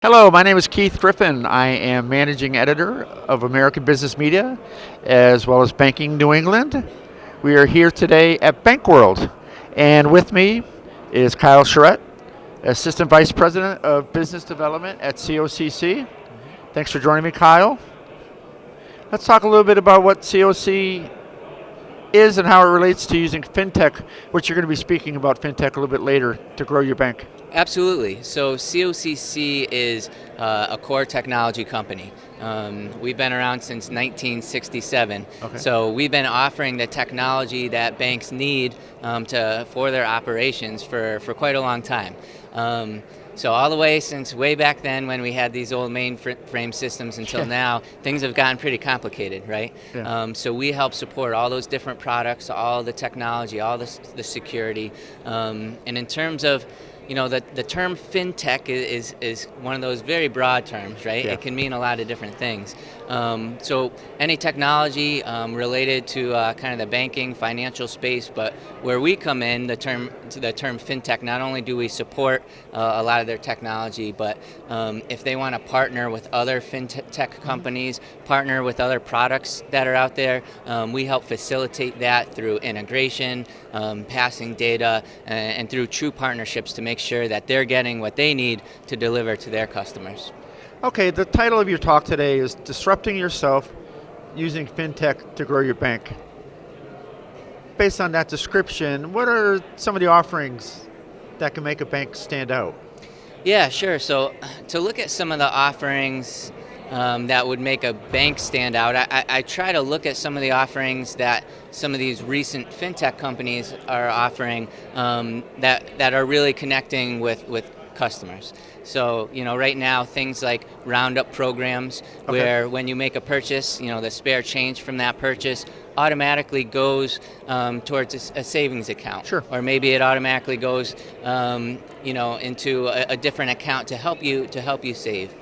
Hello, my name is Keith Griffin. I am managing editor of American Business Media as well as Banking New England. We are here today at BankWorld, and with me is Kyle Charette, Assistant Vice President of Business Development at COCC. Thanks for joining me, Kyle. Let's talk a little bit about what COC is and how it relates to using fintech, which you're going to be speaking about fintech a little bit later to grow your bank. Absolutely. So COCC is a core technology company. We've been around since 1967. Okay. So we've been offering the technology that banks need for their operations for quite a long time. So all the way since way back then when we had these old mainframe systems until now, things have gotten pretty complicated, right? Yeah. So we help support all those different products, all the technology, all the security. And in terms of the term fintech is one of those very broad terms, right? Yeah. It can mean a lot of different things. So any technology related to kind of the banking, financial space, but where we come in, the term fintech, not only do we support a lot of their technology, but if they want to partner with other fintech companies, partner with other products that are out there, we help facilitate that through integration, passing data, and through true partnerships to make sure that they're getting what they need to deliver to their customers. Okay, the title of your talk today is Disrupting Yourself Using FinTech to Grow Your Bank. Based on that description, what are some of the offerings that can make a bank stand out? Yeah, sure. So to look at some of the offerings that would make a bank stand out, I try to look at some of the offerings that some of these recent fintech companies are offering that are really connecting with customers. So, right now, things like roundup programs, where when you make a purchase, the spare change from that purchase automatically goes towards a savings account. Sure. Or maybe it automatically goes, into a different account to help you save.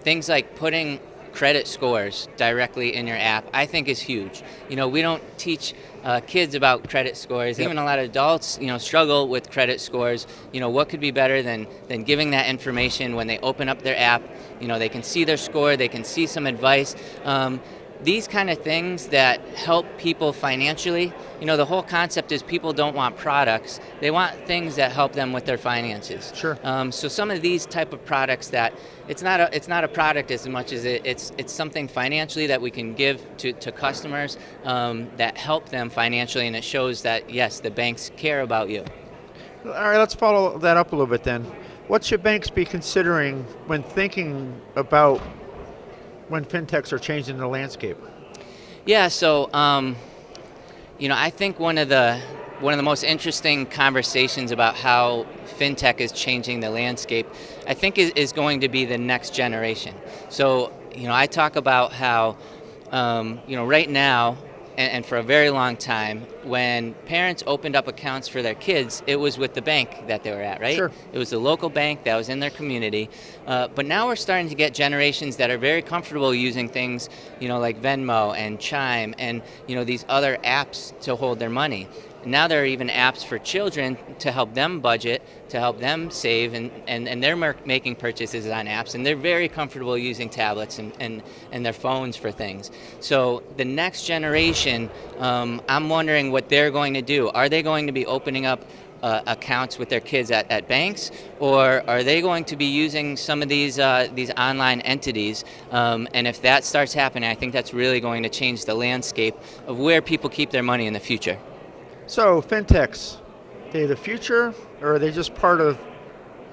Things like putting credit scores directly in your app, I think is huge. We don't teach kids about credit scores. Yep. Even a lot of adults, struggle with credit scores. What could be better than giving that information when they open up their app? They can see their score, they can see some advice. These kind of things that help people financially, the whole concept is people don't want products. They want things that help them with their finances. Sure. So some of these type of products that it's not a product as much as it's something financially that we can give to customers that help them financially, and it shows that, yes, the banks care about you. All right, let's follow that up a little bit then. What should banks be considering when thinking about when fintechs are changing the landscape? Yeah, so I think one of the most interesting conversations about how fintech is changing the landscape, I think is going to be the next generation. So I talk about how right now and for a very long time, when parents opened up accounts for their kids, it was with the bank that they were at, right? Sure. It was the local bank that was in their community. But now we're starting to get generations that are very comfortable using things, like Venmo and Chime and, these other apps to hold their money. Now there are even apps for children to help them budget, to help them save, and they're making purchases on apps, and they're very comfortable using tablets and their phones for things. So the next generation, I'm wondering what they're going to do. Are they going to be opening up accounts with their kids at banks, or are they going to be using some of these online entities? And if that starts happening, I think that's really going to change the landscape of where people keep their money in the future. So fintechs, they the future, or are they just part of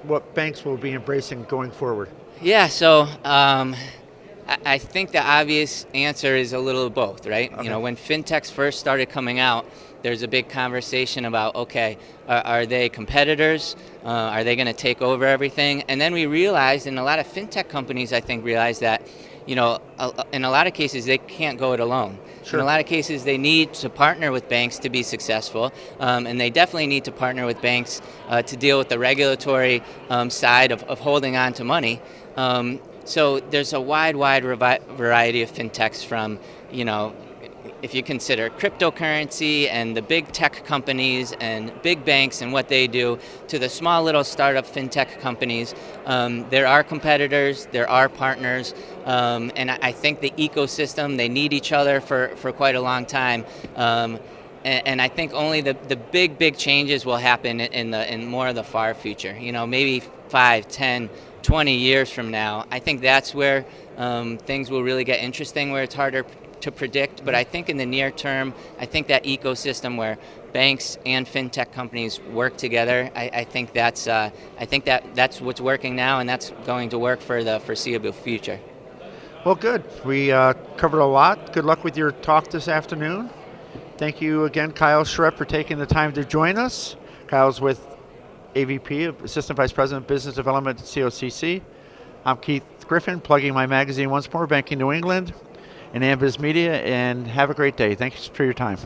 what banks will be embracing going forward? Yeah, so I think the obvious answer is a little of both, right? Okay. When fintechs first started coming out, there's a big conversation about, okay, are they competitors? Are they going to take over everything? And then we realized, and a lot of fintech companies, I think, realized that, in a lot of cases, they can't go it alone. Sure. In a lot of cases, they need to partner with banks to be successful, and they definitely need to partner with banks to deal with the regulatory side of holding on to money. So there's a wide variety of fintechs from, if you consider cryptocurrency and the big tech companies and big banks and what they do, to the small little startup fintech companies, there are competitors, there are partners, and I think the ecosystem, they need each other for quite a long time. And I think only the big changes will happen in more of the far future. Maybe 5, 10, 20 years from now. I think that's where things will really get interesting, where it's harder to predict. But I think in the near term, I think that ecosystem where banks and fintech companies work together, I think that's what's working now, and that's going to work for the foreseeable future. Well, good. We covered a lot. Good luck with your talk this afternoon. Thank you again, Kyle Charette, for taking the time to join us. Kyle's with AVP, of Assistant Vice President of Business Development at COCC. I'm Keith Griffin, plugging my magazine once more, Banking New England and AVP Media, and have a great day. Thanks for your time.